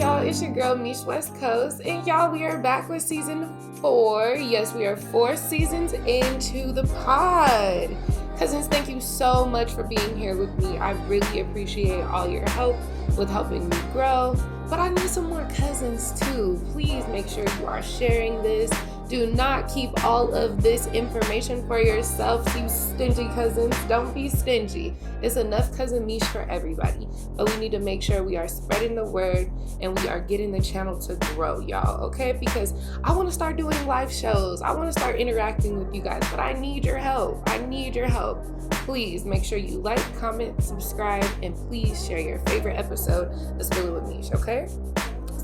y'all? It's your girl, Meesh West Coast. And y'all, we are back with season 4. Yes, we are 4 seasons into the pod. Cousins, thank you so much for being here with me. I really appreciate all your help with helping me grow. But I need some more cousins too. Please make sure you are sharing this. Do not keep all of this information for yourself, you stingy cousins. Don't be stingy. It's enough cousin Meesh for everybody. But we need to make sure we are spreading the word and we are getting the channel to grow, y'all, okay? Because I want to start doing live shows. I want to start interacting with you guys, but I need your help. I need your help. Please make sure you like, comment, subscribe, and please share your favorite episode of Spill It With Meesh, okay?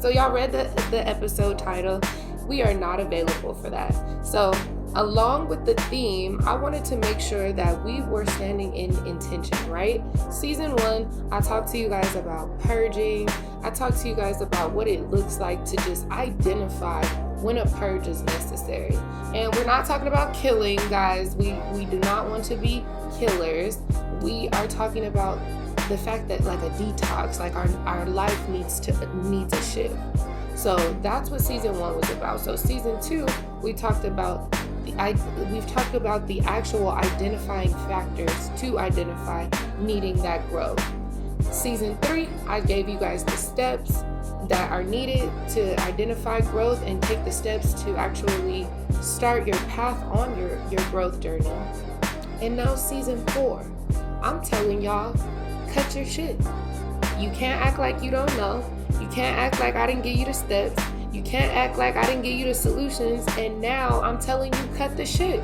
So y'all read the episode title. We are not available for that. So along with the theme, I wanted to make sure that we were standing in intention, right? Season 1, I talked to you guys about purging. I talked to you guys about what it looks like to just identify when a purge is necessary. And we're not talking about killing, guys. We do not want to be killers. We are talking about the fact that like a detox, like our life needs a shift. So that's what season 1 was about. So season 2, we've talked about the actual identifying factors to identify needing that growth. Season 3, I gave you guys the steps that are needed to identify growth and take the steps to actually start your path on your growth journey. And now season 4, I'm telling y'all, cut your shit. You can't act like you don't know. You can't act like I didn't give you the steps. You can't act like I didn't give you the solutions. And now I'm telling you, cut the shit.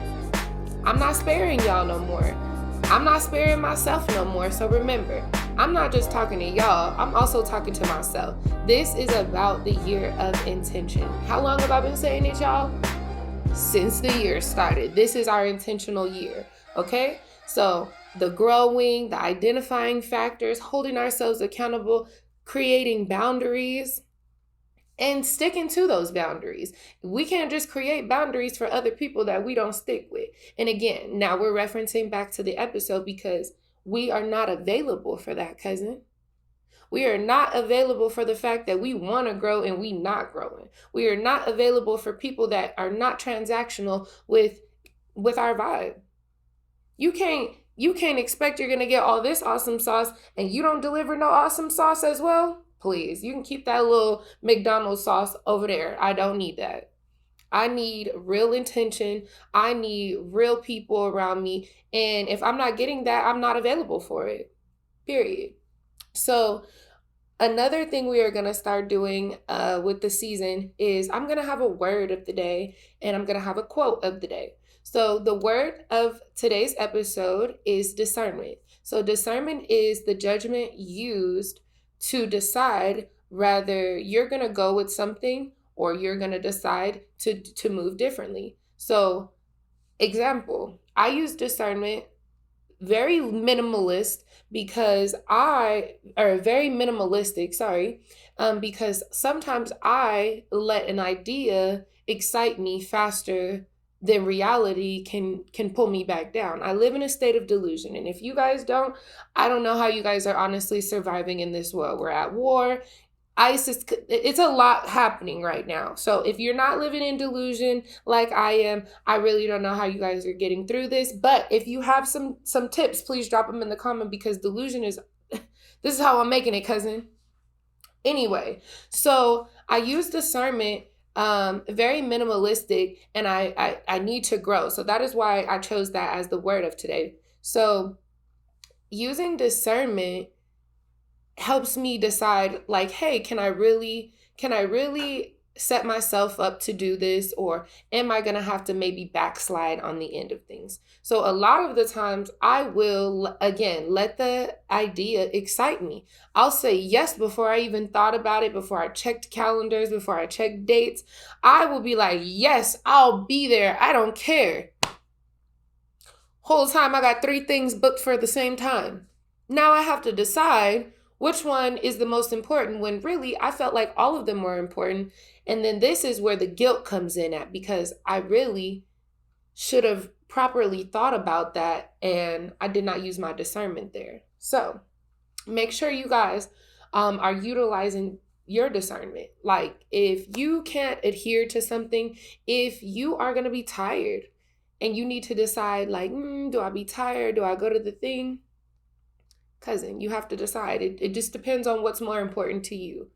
I'm not sparing y'all no more. I'm not sparing myself no more. So remember, I'm not just talking to y'all. I'm also talking to myself. This is about the year of intention. How long have I been saying it, y'all? Since the year started. This is our intentional year. Okay? So the growing, the identifying factors, holding ourselves accountable, creating boundaries, and sticking to those boundaries. We can't just create boundaries for other people that we don't stick with. And again, now we're referencing back to the episode because we are not available for that, cousin. We are not available for the fact that we want to grow and we not growing. We are not available for people that are not transactional with our vibe. You can't expect you're going to get all this awesome sauce and you don't deliver no awesome sauce as well. Please, you can keep that little McDonald's sauce over there. I don't need that. I need real intention. I need real people around me. And if I'm not getting that, I'm not available for it. Period. So another thing we are going to start doing with the season is I'm going to have a word of the day and I'm going to have a quote of the day. So the word of today's episode is discernment. So discernment is the judgment used to decide whether you're going to go with something or you're going to decide to move differently. So example, I use discernment very minimalist because because sometimes I let an idea excite me faster than reality can pull me back down. I live in a state of delusion. And if you guys don't, I don't know how you guys are honestly surviving in this world. We're at war. ISIS, it's a lot happening right now. So if you're not living in delusion like I am, I really don't know how you guys are getting through this. But if you have some tips, please drop them in the comment because delusion is, this is how I'm making it, cousin. Anyway, so I use discernment very minimalistic, and I need to grow. So that is why I chose that as the word of today. So using discernment helps me decide like, hey, can I really set myself up to do this, or am I going to have to maybe backslide on the end of things? So a lot of the times I will, again, let the idea excite me. I'll say yes before I even thought about it, before I checked calendars, before I checked dates. I will be like, yes, I'll be there. I don't care. Whole time I got 3 things booked for the same time. Now I have to decide which one is the most important when really I felt like all of them were important. And then this is where the guilt comes in at, because I really should have properly thought about that and I did not use my discernment there. So make sure you guys are utilizing your discernment. Like, if you can't adhere to something, if you are going to be tired and you need to decide, like, do I be tired? Do I go to the thing? Cousin, you have to decide. It just depends on what's more important to you.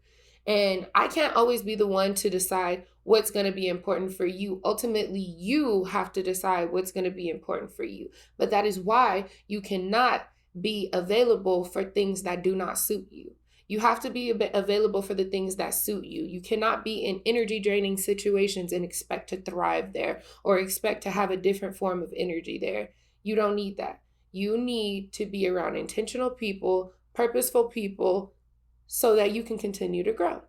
And I can't always be the one to decide what's going to be important for you. Ultimately, you have to decide what's going to be important for you. But that is why you cannot be available for things that do not suit you. You have to be available for the things that suit you. You cannot be in energy draining situations and expect to thrive there or expect to have a different form of energy there. You don't need that. You need to be around intentional people, purposeful people, so that you can continue to grow.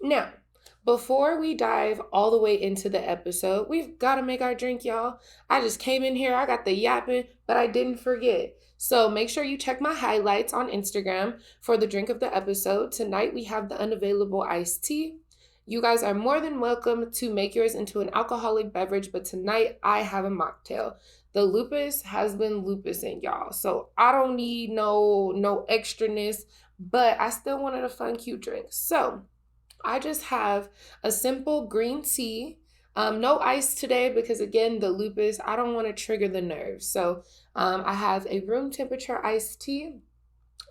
Now, before we dive all the way into the episode, we've got to make our drink, y'all. I just came in here, I got the yapping, but I didn't forget. So make sure you check my highlights on Instagram for the drink of the episode. Tonight we have the Unavailable iced tea. You guys are more than welcome to make yours into an alcoholic beverage, but tonight I have a mocktail. The lupus has been lupusing, y'all. So I don't need no extraness, but I still wanted a fun, cute drink. So I just have a simple green tea. No ice today because, again, the lupus, I don't want to trigger the nerves. So I have a room temperature iced tea.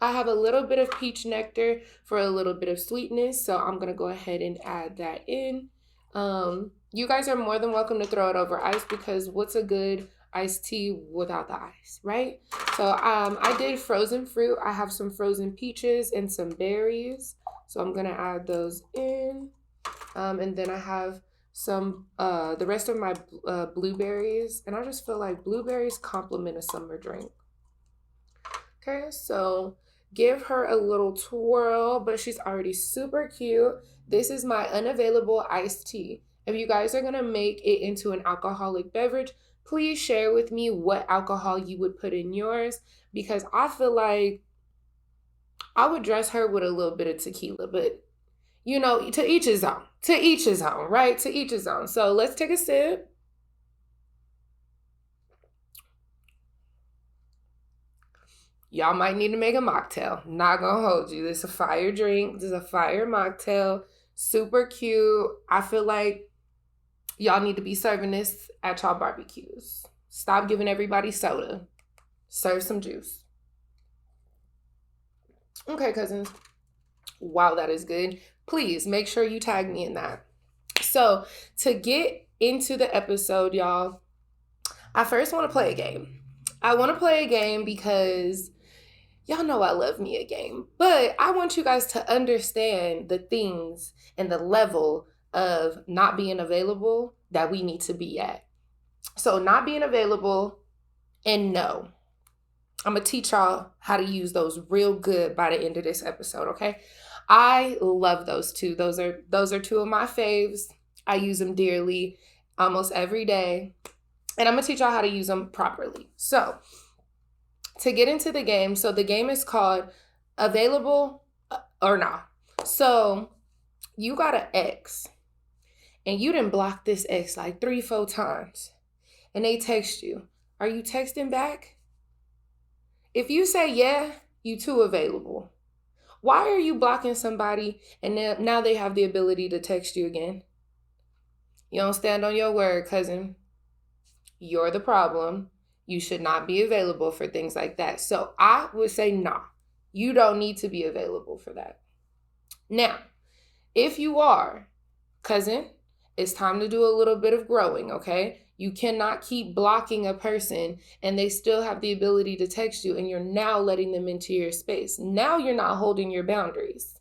I have a little bit of peach nectar for a little bit of sweetness. So I'm going to go ahead and add that in. You guys are more than welcome to throw it over ice because what's a good iced tea without the ice, right? So I did frozen fruit. I have some frozen peaches and some berries. So I'm going to add those in. And then I have some, the rest of my blueberries. And I just feel like blueberries complement a summer drink. Okay, so give her a little twirl, but she's already super cute. This is my Unavailable iced tea. If you guys are going to make it into an alcoholic beverage, please share with me what alcohol you would put in yours, because I feel like I would dress her with a little bit of tequila, but you know, to each his own. To each his own, right? To each his own. So let's take a sip. Y'all might need to make a mocktail. Not gonna hold you. This is a fire drink. This is a fire mocktail. Super cute. I feel like y'all need to be serving this at y'all barbecues. Stop giving everybody soda. Serve some juice. Okay, cousins. Wow, that is good. Please make sure you tag me in that. So to get into the episode, y'all, I first want to play a game. I want to play a game because y'all know I love me a game, but I want you guys to understand the things and the level of not being available that we need to be at. So not being available and no. I'm going to teach y'all how to use those real good by the end of this episode, okay? I love those two. Those are two of my faves. I use them dearly almost every day. And I'm going to teach y'all how to use them properly. So to get into the game, so the game is called Available or Not. So you got an ex and you didn't block this ex like 3-4 times and they text you. Are you texting back? If you say yeah, you too available. Why are you blocking somebody and now they have the ability to text you again? You don't stand on your word, cousin. You're the problem. You should not be available for things like that. So I would say, nah, you don't need to be available for that. Now, if you are, cousin, it's time to do a little bit of growing, okay? You cannot keep blocking a person and they still have the ability to text you and you're now letting them into your space. Now you're not holding your boundaries.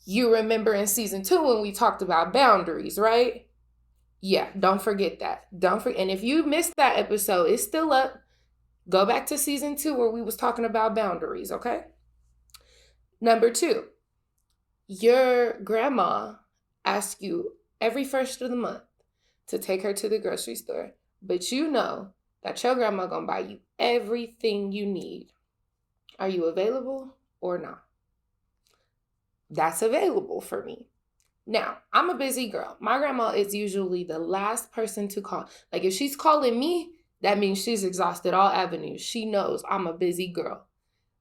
You remember in season 2 when we talked about boundaries, right? Yeah, don't forget that. And if you missed that episode, it's still up. Go back to season 2 where we was talking about boundaries, okay? Number 2, your grandma asks you every first of the month to take her to the grocery store, but you know that your grandma gonna buy you everything you need. Are you available or not? That's available for me. Now, I'm a busy girl. My grandma is usually the last person to call. Like if she's calling me, that means she's exhausted all avenues. She knows I'm a busy girl.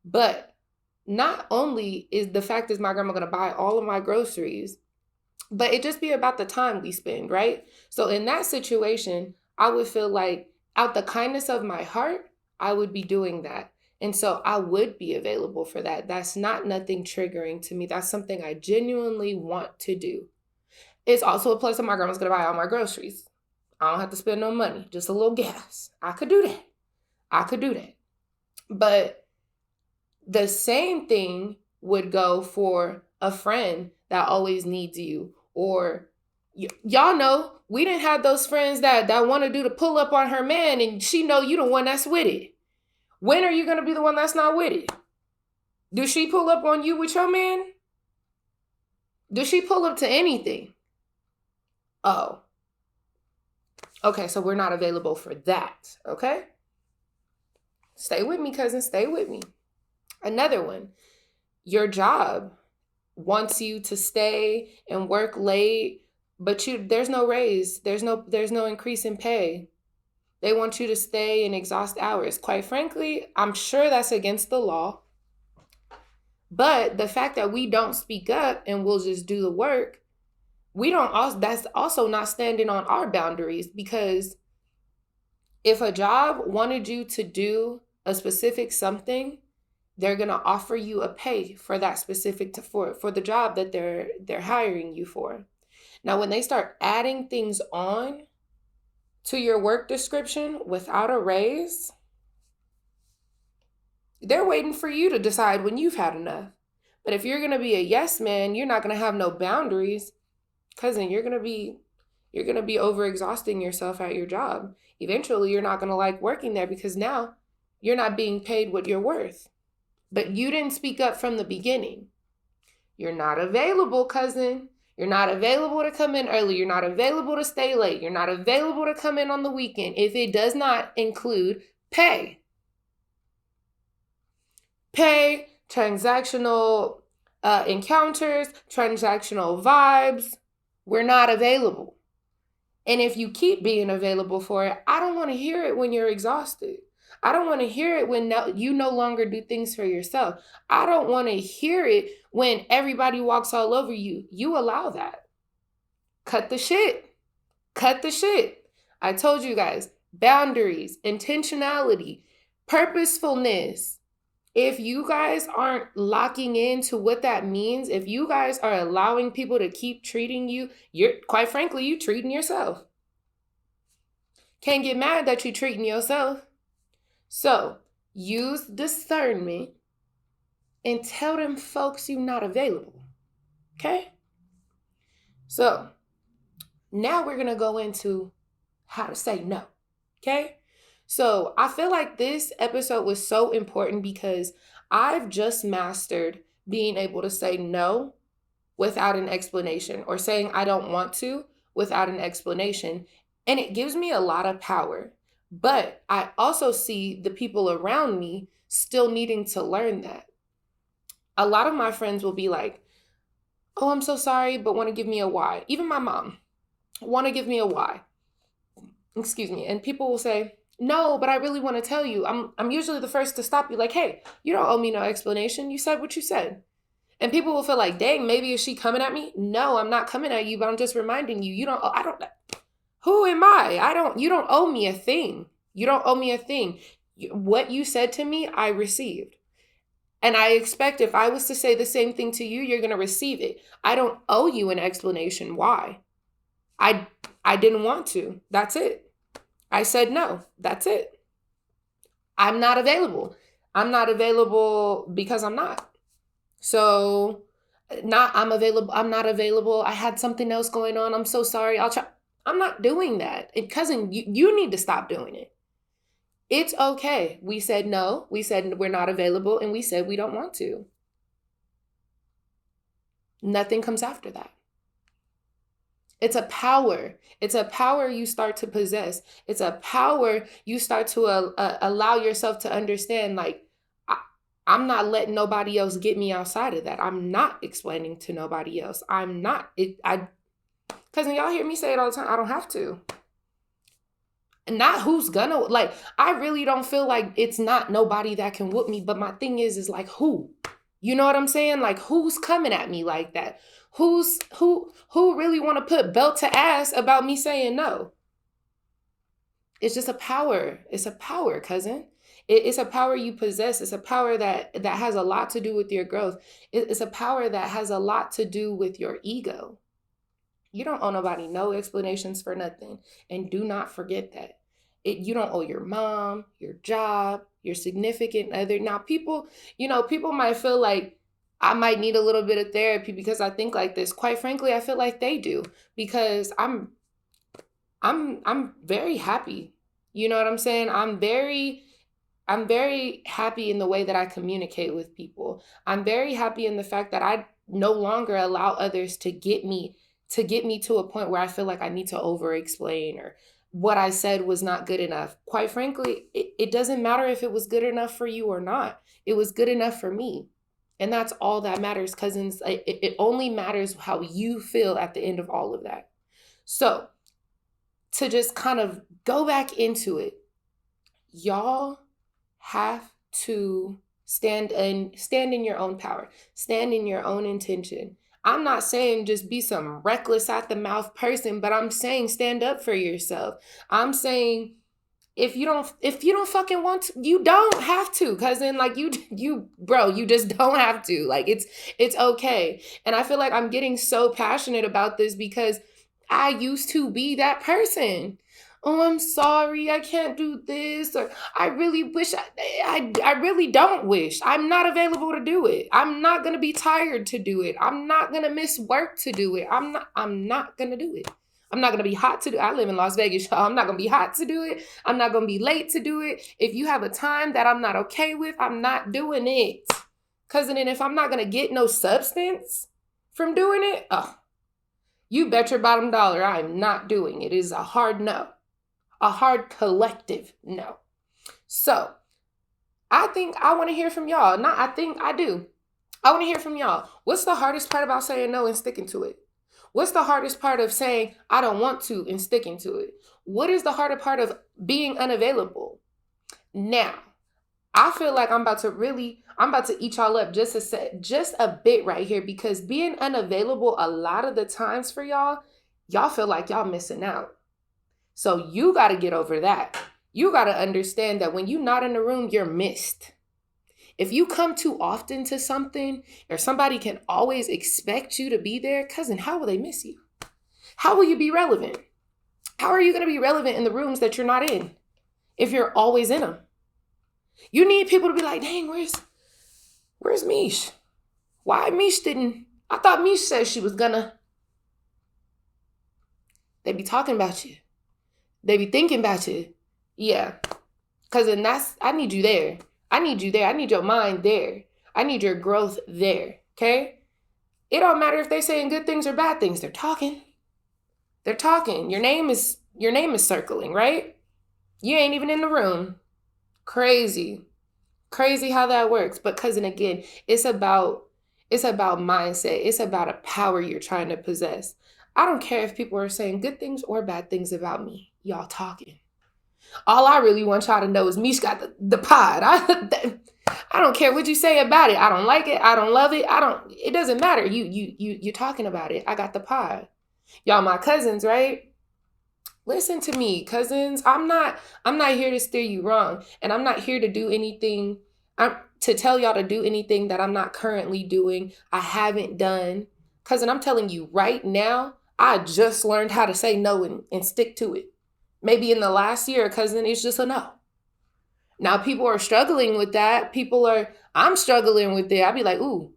But not only is the fact is my grandma going to buy all of my groceries, but it just be about the time we spend, right? So in that situation, I would feel like out the kindness of my heart, I would be doing that. And so I would be available for that. That's not nothing triggering to me. That's something I genuinely want to do. It's also a plus that my grandma's going to buy all my groceries. I don't have to spend no money, just a little gas. I could do that. But the same thing would go for a friend that always needs you. Or y'all know, we didn't have those friends that want to do the pull up on her man and she know you the one that's with it. When are you going to be the one that's not with it? Does she pull up on you with your man? Does she pull up to anything? Oh. Okay, so we're not available for that, okay? Stay with me, cousin, stay with me. Another one, your job wants you to stay and work late, but there's no raise, there's no increase in pay. They want you to stay and exhaust hours. Quite frankly, I'm sure that's against the law. But the fact that we don't speak up and we'll just do the work, that's also not standing on our boundaries, because if a job wanted you to do a specific something, they're going to offer you a pay for that specific for the job that they're hiring you for. Now, when they start adding things on to your work description without a raise, they're waiting for you to decide when you've had enough. But if you're going to be a yes man, you're not going to have no boundaries, cousin. You're going to be overexhausting yourself at your job. Eventually, you're not going to like working there, because now you're not being paid what you're worth. But you didn't speak up from the beginning. You're not available, cousin. You're not available to come in early. You're not available to stay late. You're not available to come in on the weekend if it does not include pay. Pay, transactional encounters, transactional vibes. We're not available. And if you keep being available for it, I don't want to hear it when you're exhausted. I don't want to hear it when you no longer do things for yourself. I don't want to hear it when everybody walks all over you. You allow that. Cut the shit. Cut the shit. I told you guys, boundaries, intentionality, purposefulness. If you guys aren't locking into what that means, if you guys are allowing people to keep treating you, quite frankly, you treating yourself. Can't get mad that you're treating yourself. So use discernment and tell them folks you're not available. Okay? So now we're going to go into how to say no. Okay? So I feel like this episode was so important because I've just mastered being able to say no without an explanation, or saying I don't want to without an explanation. And it gives me a lot of power. But I also see the people around me still needing to learn that. A lot of my friends will be like, oh, I'm so sorry, but want to give me a why. Even my mom want to give me a why. Excuse me. And people will say, no, but I really want to tell you. I'm usually the first to stop you, like, hey, you don't owe me no explanation. You said what you said. And people will feel like, dang, maybe is she coming at me? No, I'm not coming at you, but I'm just reminding you, who am I? You don't owe me a thing. You don't owe me a thing. What you said to me, I received. And I expect if I was to say the same thing to you, you're going to receive it. I don't owe you an explanation why. I didn't want to. That's it. I said no. That's it. I'm not available. I'm not available because I'm not. So I'm available. I'm not available. I had something else going on. I'm so sorry. I'll try. I'm not doing that. And cousin, you need to stop doing it. It's okay. We said no. We said we're not available. And we said we don't want to. Nothing comes after that. It's a power. It's a power you start to possess. It's a power you start to allow yourself to understand, like, I'm not letting nobody else get me outside of that. I'm not explaining to nobody else. I'm not. Cousin, y'all hear me say it all the time. I don't have to. Not who's gonna, like, I really don't feel like it's not nobody that can whoop me. But my thing is like, who? You know what I'm saying? Like, who's coming at me like that? Who really want to put belt to ass about me saying no? It's just a power. It's a power, cousin. It's a power you possess. It's a power that has a lot to do with your growth. It's a power that has a lot to do with your ego. You don't owe nobody no explanations for nothing. And do not forget that. You don't owe your mom, your job, your significant other. Now, people might feel like I might need a little bit of therapy because I think like this. Quite frankly, I feel like they do, because I'm very happy. You know what I'm saying? I'm very happy in the way that I communicate with people. I'm very happy in the fact that I no longer allow others to get me to a point where I feel like I need to over explain or what I said was not good enough. Quite frankly, it doesn't matter if it was good enough for you or not. It was good enough for me. And that's all that matters, cousins. It only matters how you feel at the end of all of that. So to just kind of go back into it, y'all have to stand in your own power, stand in your own intention. I'm not saying just be some reckless at the mouth person, but I'm saying stand up for yourself. I'm saying if you don't fucking want to, you don't have to, cousin. Like you just don't have to. Like it's okay. And I feel like I'm getting so passionate about this because I used to be that person. Oh, I'm sorry, I can't do this, or I really wish, I really don't wish. I'm not available to do it. I'm not going to be tired to do it. I'm not going to miss work to do it. I'm not going to do it. I'm not going to be hot to do it. I live in Las Vegas, y'all. I'm not going to be hot to do it. I'm not going to be late to do it. If you have a time that I'm not okay with, I'm not doing it. Cousin, and if I'm not going to get no substance from doing it, you bet your bottom dollar I am not doing it. It is a hard no. A hard collective no. So I think I want to hear from y'all. I think I do. I want to hear from y'all. What's the hardest part about saying no and sticking to it? What's the hardest part of saying I don't want to and sticking to it? What is the harder part of being unavailable? Now, I feel like I'm about to eat y'all up just a bit right here, because being unavailable a lot of the times for y'all feel like y'all missing out. So you got to get over that. You got to understand that when you're not in the room, you're missed. If you come too often to something, or somebody can always expect you to be there, cousin, how will they miss you? How will you be relevant? How are you going to be relevant in the rooms that you're not in if you're always in them? You need people to be like, dang, where's Meesh? Why Meesh didn't? I thought Meesh said she was gonna. They be talking about you. They be thinking about you. Yeah. Cousin, I need you there. I need you there. I need your mind there. I need your growth there. Okay? It don't matter if they saying good things or bad things. They're talking. They're talking. Your name is circling, right? You ain't even in the room. Crazy how that works. But cousin, again, it's about mindset. It's about a power you're trying to possess. I don't care if people are saying good things or bad things about me. Y'all talking. All I really want y'all to know is Meesh got the pod. I don't care what you say about it. I don't like it. I don't love it. It doesn't matter. You're talking about it. I got the pod. Y'all my cousins, right? Listen to me, cousins. I'm not here to steer you wrong. And I'm not here to do anything, to tell y'all to do anything that I'm not currently doing. I haven't done. Cousin, I'm telling you right now, I just learned how to say no and stick to it. Maybe in the last year, cousin, it's just a no. Now people are struggling with that. I'm struggling with it. I'll be like, ooh,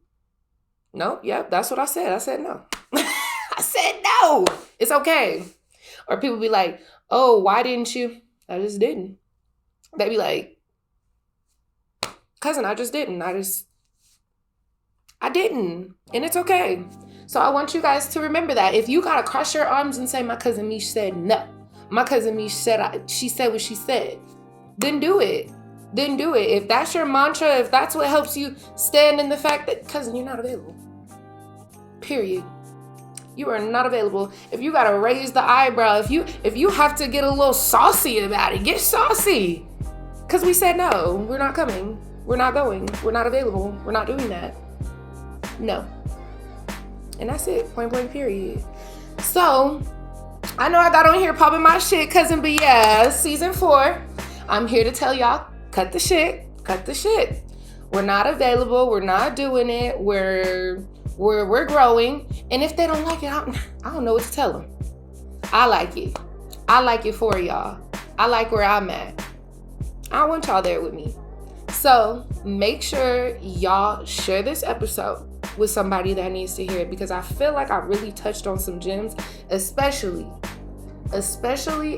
no, yeah, that's what I said. I said no. I said no. It's okay. Or people be like, oh, why didn't you? I just didn't. They be like, cousin, I just didn't. I didn't. And it's okay. So I want you guys to remember that. If you got to cross your arms and say, my cousin Meesh said no. My cousin Meesh said, she said what she said. Then do it. If that's your mantra, if that's what helps you stand in the fact that, cousin, you're not available. Period. You are not available. If you got to raise the eyebrow, if you have to get a little saucy about it, get saucy. Because we said no, we're not coming. We're not going. We're not available. We're not doing that. No. And that's it. Point blank period. So, I know I got on here popping my shit, cousin, but yeah, season 4. I'm here to tell y'all, cut the shit. Cut the shit. We're not available. We're not doing it. We're growing. And if they don't like it, I don't know what to tell them. I like it. I like it for y'all. I like where I'm at. I don't want y'all there with me. So make sure y'all share this episode with somebody that needs to hear it, because I feel like I really touched on some gems, especially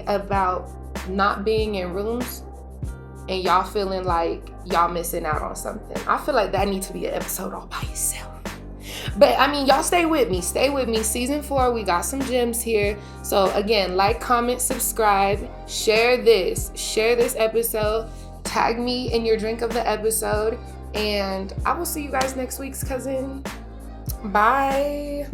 about not being in rooms and y'all feeling like y'all missing out on something. I feel like that needs to be an episode all by itself. But I mean, y'all stay with me. Season 4, we got some gems here. So again, like, comment, subscribe, share this episode, tag me in your drink of the episode, and I will see you guys next week's cousin. Bye.